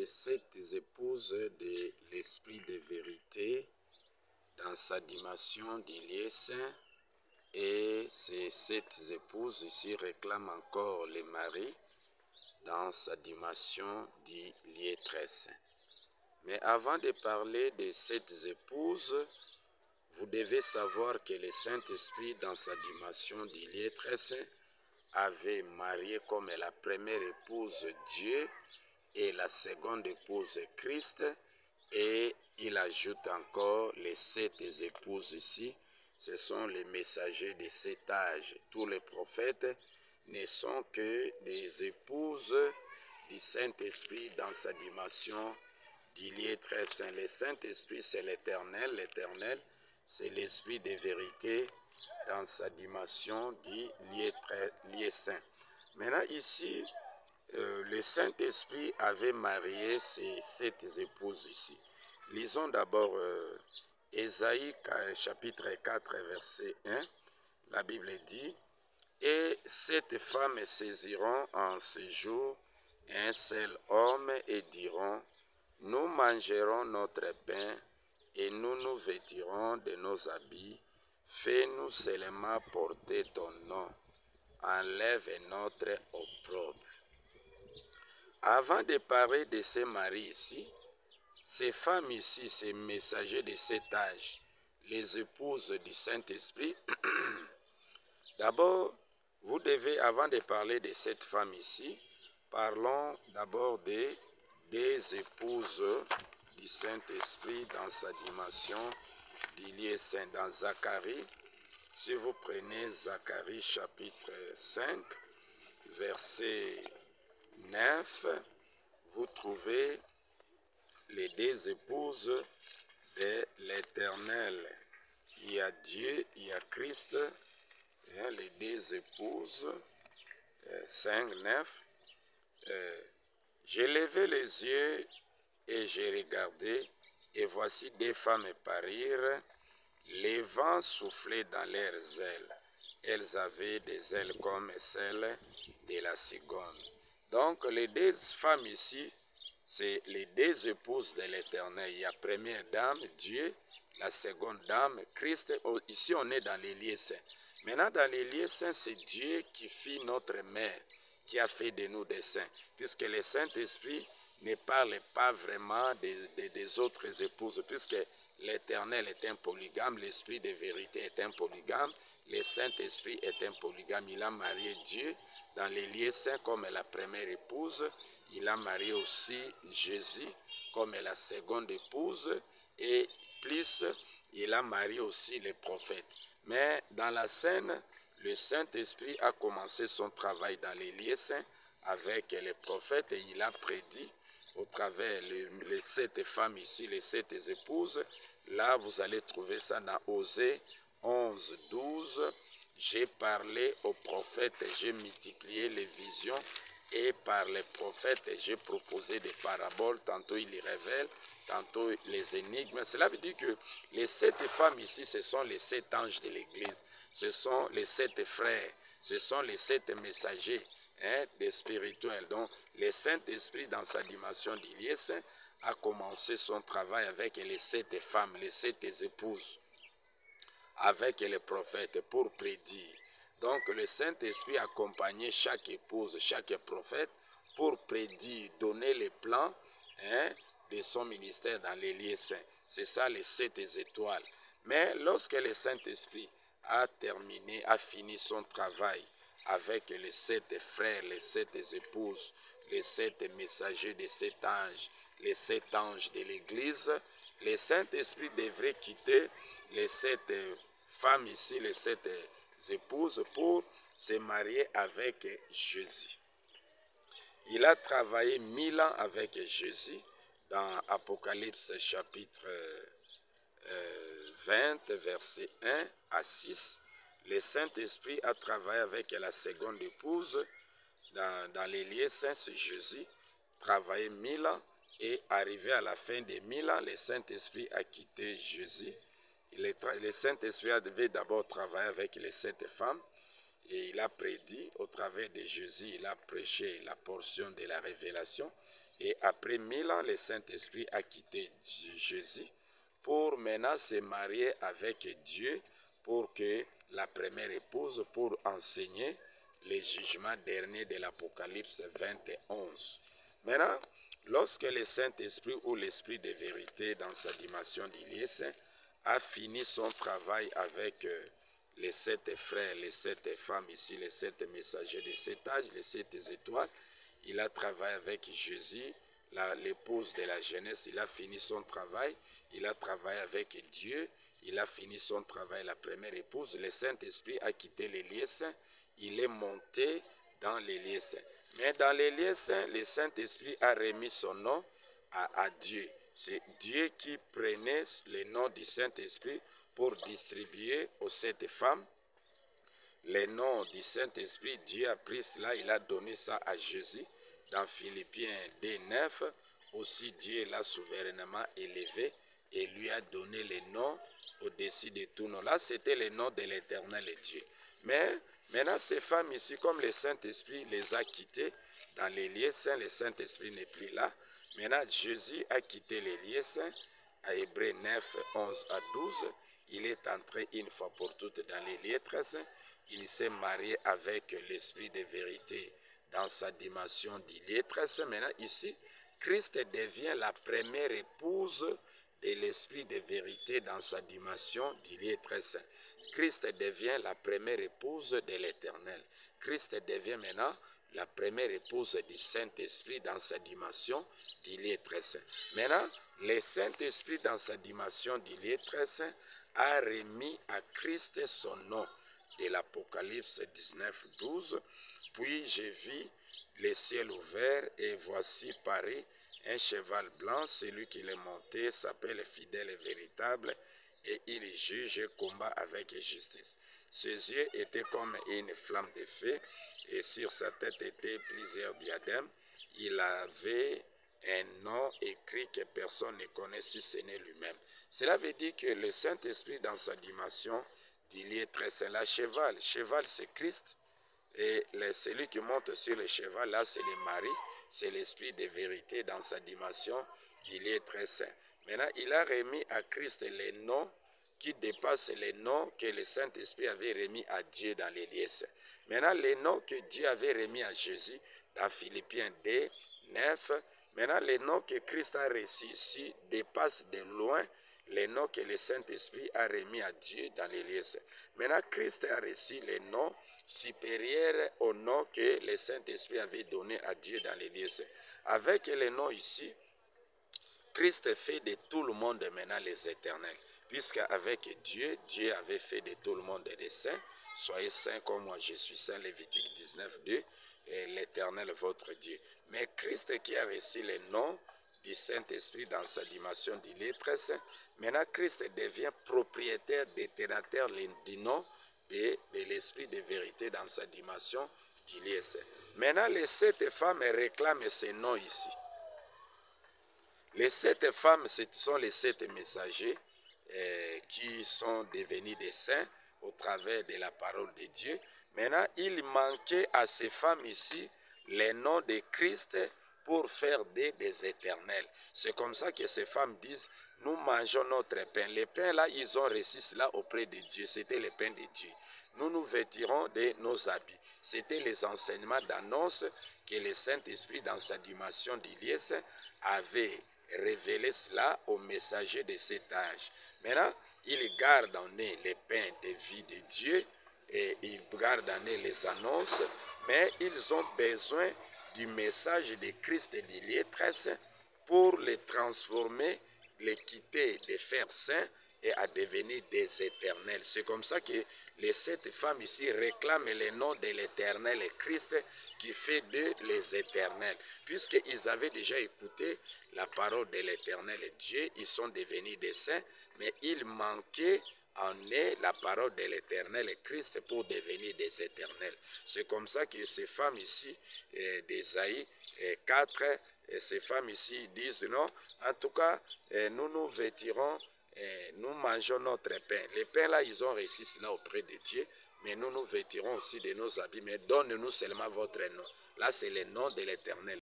les 7 épouses de l'esprit de vérité dans sa dimension du lieu saint. Et ces 7 épouses ici réclament encore le mari dans sa dimension du lieu très saint. Mais avant de parler de 7 épouses, vous devez savoir que le Saint-Esprit dans sa dimension du lieu très saint avait marié comme la première épouse Dieu et la seconde épouse Christ, et il ajoute encore les 7 épouses ici. Ce sont les messagers de cet âge. Tous les prophètes ne sont que des épouses du Saint-Esprit dans sa dimension du lieu très saint. Le Saint-Esprit, c'est l'Éternel. L'Éternel, c'est l'Esprit de vérité dans sa dimension du lieu saint. Maintenant ici, le Saint-Esprit avait marié ces 7 épouses ici. Lisons d'abord Ésaïe chapitre 4 verset 1. La Bible dit: « Et 7 femmes saisiront en ce jour un seul homme et diront: nous mangerons notre pain et nous nous vêtirons de nos habits. Fais-nous seulement porter ton nom. Enlève notre opprobre. » Avant de parler de ces maris ici, ces femmes ici, ces messagers de cet âge, les épouses du Saint-Esprit, d'abord, vous devez, avant de parler de cette femme ici, parlons d'abord des épouses du Saint-Esprit dans sa dimension du lieu saint. Dans Zacharie, si vous prenez Zacharie chapitre 5, verset 9, vous trouvez les 2 épouses de l'Éternel. Il y a Dieu, il y a Christ, les 2 épouses, 5, 9. J'ai levé les yeux et j'ai regardé, et voici 2 femmes parirent. Les vents soufflaient dans leurs ailes. Elles avaient des ailes comme celles de la cigogne. Donc les 2 femmes ici, c'est les 2 épouses de l'Éternel. Il y a la première dame, Dieu, la seconde dame, Christ. Ici, on est dans les lieux saints. Maintenant, dans les lieux saints, c'est Dieu qui fit notre mère, qui a fait de nous des saints. Puisque le Saint-Esprit ne parle pas vraiment des autres épouses, puisque l'Éternel est un polygame, l'Esprit de vérité est un polygame, le Saint-Esprit est un polygame. Il a marié Dieu dans les lieux saints comme la première épouse. Il a marié aussi Jésus comme la seconde épouse. Et plus, il a marié aussi les prophètes. Mais dans la scène, le Saint-Esprit a commencé son travail dans les lieux saints avec les prophètes, et il a prédit au travers les 7 femmes ici, les 7 épouses. Là, vous allez trouver ça dans Osée 11, 12. J'ai parlé aux prophètes, j'ai multiplié les visions, et par les prophètes, j'ai proposé des paraboles. Tantôt il les révèle, tantôt les énigmes. Cela veut dire que les 7 femmes ici, ce sont les 7 anges de l'Église. Ce sont les 7 frères. Ce sont les 7 messagers des spirituels. Donc, le Saint-Esprit, dans sa dimension du lieu saint, a commencé son travail avec les 7 femmes, les 7 épouses, avec les prophètes pour prédire. Donc, le Saint-Esprit accompagnait chaque épouse, chaque prophète pour prédire, donner les plans de son ministère dans les lieux saints. C'est ça, les 7 étoiles. Mais lorsque le Saint-Esprit a terminé, a fini son travail avec les 7 frères, les 7 épouses, les 7 messagers de 7 anges, les 7 anges de l'Église, le Saint-Esprit devrait quitter les 7 femmes ici, les 7 épouses, pour se marier avec Jésus. Il a travaillé 1000 ans avec Jésus dans Apocalypse chapitre 20, verset 1 à 6. Le Saint-Esprit a travaillé avec la seconde épouse dans les lieux saints, c'est Jésus, travaillé 1000 ans, et arrivé à la fin des 1000 ans, le Saint-Esprit a quitté Jésus. Le Saint-Esprit devait d'abord travailler avec les 7 femmes, et il a prédit au travers de Jésus, il a prêché la portion de la révélation. Et après 1000 ans, le Saint-Esprit a quitté Jésus pour maintenant se marier avec Dieu pour que la première épouse, pour enseigner les jugements derniers de l'Apocalypse 21. Maintenant, lorsque le Saint-Esprit ou l'Esprit de vérité dans sa dimension d'Iliès a fini son travail avec les 7 frères, les 7 femmes ici, les 7 messagers de 7 âges, les 7 étoiles, il a travaillé avec Jésus, l'épouse de la jeunesse, il a fini son travail, il a travaillé avec Dieu, il a fini son travail, la première épouse, le Saint-Esprit a quitté les lieux saints, il est monté dans les lieux saints. Mais dans les lieux saints, le Saint-Esprit a remis son nom à Dieu. C'est Dieu qui prenait le nom du Saint-Esprit pour distribuer aux 7 femmes. Le nom du Saint-Esprit, Dieu a pris cela, il a donné ça à Jésus. Dans Philippiens 2:9, aussi Dieu l'a souverainement élevé et lui a donné le nom au-dessus de tout nom. Là, c'était le nom de l'Éternel Dieu. Mais maintenant, ces femmes ici, comme le Saint-Esprit les a quittées dans les lieux saints, le Saint-Esprit n'est plus là. Maintenant, Jésus a quitté les lieux saints. À Hébreux 9, 11 à 12, il est entré une fois pour toutes dans les lieux très saints. Il s'est marié avec l'Esprit de vérité dans sa dimension d'il est très saint. Maintenant, ici, Christ devient la première épouse de l'Esprit de vérité dans sa dimension d'il est très saint. Christ devient la première épouse de l'Éternel. Christ devient maintenant la première épouse du Saint-Esprit dans sa dimension d'il est très saint. Maintenant, le Saint-Esprit dans sa dimension d'il est très saint a remis à Christ son nom de l'Apocalypse 19, 12. Puis je vis le ciel ouvert et voici paru un cheval blanc. Celui qui l'est monté s'appelle fidèle et véritable et il juge et combat avec justice. Ses yeux étaient comme une flamme de feu et sur sa tête étaient plusieurs diadèmes. Il avait un nom écrit que personne ne connaît si ce n'est lui-même. Cela veut dire que le Saint-Esprit dans sa dimension d'il est très saint. La cheval, c'est Christ. Et celui qui monte sur le cheval, là, c'est le mari, c'est l'Esprit de vérité dans sa dimension d'il est très saint. Maintenant, il a remis à Christ les noms qui dépassent les noms que le Saint-Esprit avait remis à Dieu dans les lieux saints. Maintenant, les noms que Dieu avait remis à Jésus dans Philippiens 2, 9, maintenant, les noms que Christ a reçus ici dépassent de loin les noms que le Saint-Esprit a remis à Dieu dans les lieux saints. Maintenant, Christ a reçu les noms supérieurs aux noms que le Saint-Esprit avait donné à Dieu dans les lieux saints. Avec les noms ici, Christ fait de tout le monde maintenant les éternels. Puisque avec Dieu, Dieu avait fait de tout le monde des saints. Soyez saints comme moi je suis saint, Lévitique 19, 2, et l'Éternel votre Dieu. Mais Christ qui a reçu les noms du Saint-Esprit dans sa dimension d'il est très saint, maintenant Christ devient propriétaire, détenateur du nom de l'Esprit de vérité dans sa dimension d'il est saint. Maintenant, les 7 femmes réclament ces noms ici. Les 7 femmes, ce sont les 7 messagers qui sont devenus des saints au travers de la parole de Dieu. Maintenant, il manquait à ces femmes ici les noms de Christ pour faire des éternels. C'est comme ça que ces femmes disent, nous mangeons notre pain. Les pains là, ils ont reçu cela auprès de Dieu. C'était le pain de Dieu. Nous nous vêtirons de nos habits. C'était les enseignements d'annonce que le Saint-Esprit dans sa dimension d'Iliès avait révélé cela aux messagers de cet âge. Maintenant, ils gardent en eux les pains de vie de Dieu et ils gardent en eux les annonces, mais ils ont besoin du message de Christ et d'Ilié très saint pour les transformer, les quitter, les faire saints et à devenir des éternels. C'est comme ça que les 7 femmes ici réclament le nom de l'éternel et Christ qui fait d'eux les éternels. Puisqu'ils avaient déjà écouté la parole de l'éternel Dieu, ils sont devenus des saints, mais il manquait en eux la parole de l'éternel et Christ pour devenir des éternels. C'est comme ça que ces femmes ici, d'Ésaïe 4, ces femmes ici disent non, en tout cas, nous nous vêtirons, nous mangeons notre pain. Les pains là, ils ont reçu cela auprès de Dieu, mais nous nous vêtirons aussi de nos habits, mais donne-nous seulement votre nom. Là, c'est le nom de l'éternel.